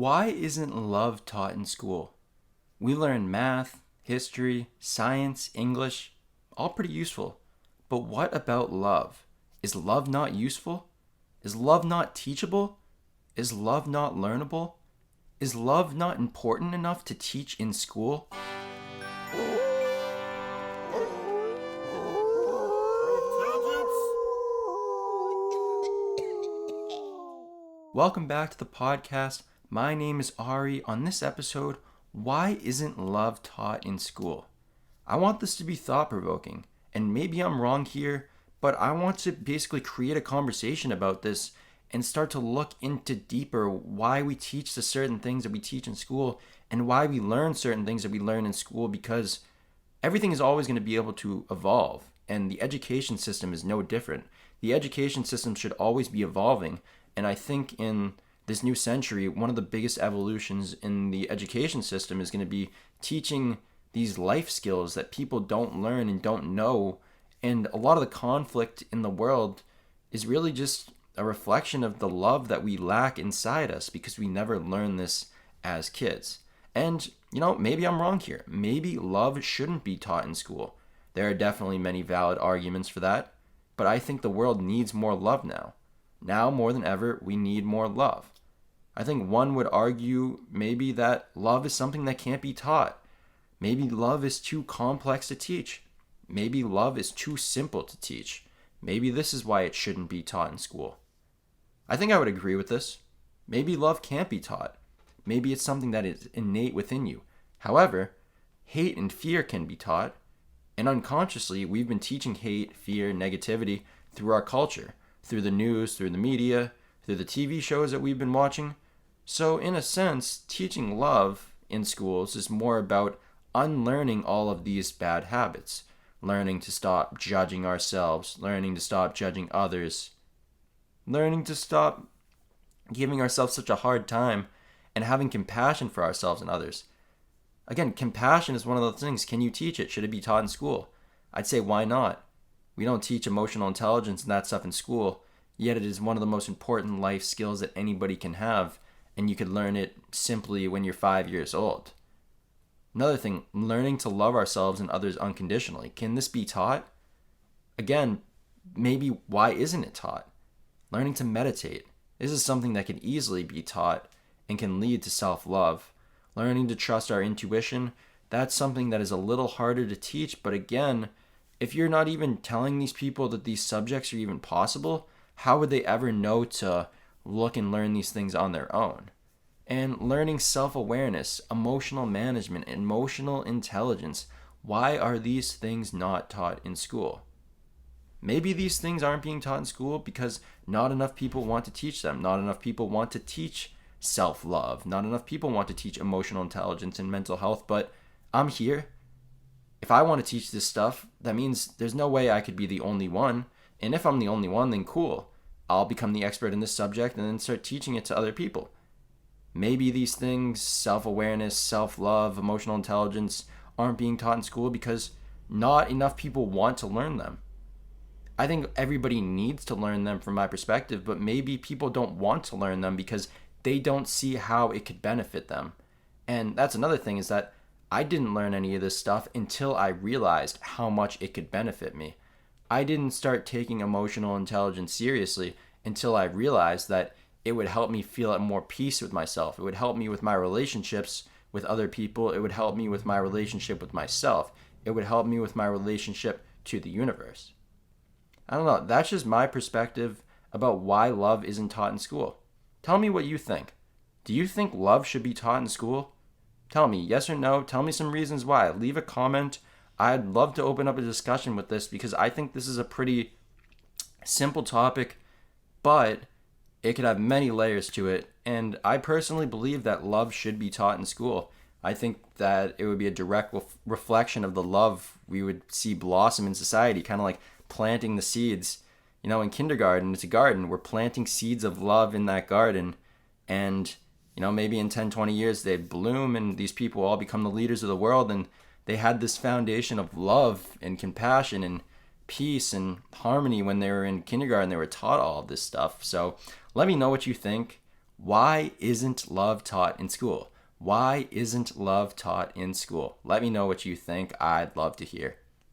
Why isn't love taught in school? We learn math, history, science, English, all pretty useful. But what about love? Is love not useful? Is love not teachable? Is love not learnable? Is love not important enough to teach in school? Welcome back to the podcast. My name is R.E. On this episode, why isn't love taught in school? I want this to be thought-provoking, and maybe I'm wrong here, but I want to basically create a conversation about this and start to look into deeper why we teach the certain things that we teach in school and why we learn certain things that we learn in school, because everything is always going to be able to evolve, and the education system is no different. The education system should always be evolving, and I think in this new century, one of the biggest evolutions in the education system is going to be teaching these life skills that people don't learn and don't know. And a lot of the conflict in the world is really just a reflection of the love that we lack inside us because we never learn this as kids. And, maybe I'm wrong here. Maybe love shouldn't be taught in school. There are definitely many valid arguments for that, but I think the world needs more love now. Now more than ever, we need more love. I think one would argue maybe that love is something that can't be taught. Maybe love is too complex to teach. Maybe love is too simple to teach. Maybe this is why it shouldn't be taught in school. I think I would agree with this. Maybe love can't be taught. Maybe it's something that is innate within you. However, hate and fear can be taught. And unconsciously, we've been teaching hate, fear, negativity through our culture, through the news, through the media, through the TV shows that we've been watching. So in a sense, teaching love in schools is more about unlearning all of these bad habits, learning to stop judging ourselves, learning to stop judging others, learning to stop giving ourselves such a hard time, and having compassion for ourselves and others. Again, compassion is one of those things. Can you teach it? Should it be taught in school? I'd say, why not? We don't teach emotional intelligence and that stuff in school, yet it is one of the most important life skills that anybody can have, and you could learn it simply when you're 5 years old. Another thing, learning to love ourselves and others unconditionally. Can this be taught? Again, maybe why isn't it taught? Learning to meditate. This is something that can easily be taught and can lead to self-love. Learning to trust our intuition, that's something that is a little harder to teach, but again, if you're not even telling these people that these subjects are even possible, how would they ever know to look and learn these things on their own? And learning self-awareness, emotional management, emotional intelligence, why are these things not taught in school? Maybe these things aren't being taught in school because not enough people want to teach them. Not enough people want to teach self-love. Not enough people want to teach emotional intelligence and mental health, but I'm here. If I want to teach this stuff, that means there's no way I could be the only one. And if I'm the only one, then cool. I'll become the expert in this subject and then start teaching it to other people. Maybe these things, self-awareness, self-love, emotional intelligence, aren't being taught in school because not enough people want to learn them. I think everybody needs to learn them from my perspective, but maybe people don't want to learn them because they don't see how it could benefit them. And that's another thing, is that I didn't learn any of this stuff until I realized how much it could benefit me. I didn't start taking emotional intelligence seriously until I realized that it would help me feel at more peace with myself. It would help me with my relationships with other people. It would help me with my relationship with myself. It would help me with my relationship to the universe. I don't know. That's just my perspective about why love isn't taught in school. Tell me what you think. Do you think love should be taught in school? Tell me yes or no. Tell me some reasons why. Leave a comment. I'd love to open up a discussion with this because I think this is a pretty simple topic, but it could have many layers to it. And I personally believe that love should be taught in school. I think that it would be a direct reflection of the love we would see blossom in society, kind of like planting the seeds. In kindergarten, it's a garden. We're planting seeds of love in that garden. And maybe in 10, 20 years they bloom and these people all become the leaders of the world, and they had this foundation of love and compassion and peace and harmony when they were in kindergarten. They were taught all of this stuff. So let me know what you think. Why isn't love taught in school? Why isn't love taught in school? Let me know what you think. I'd love to hear.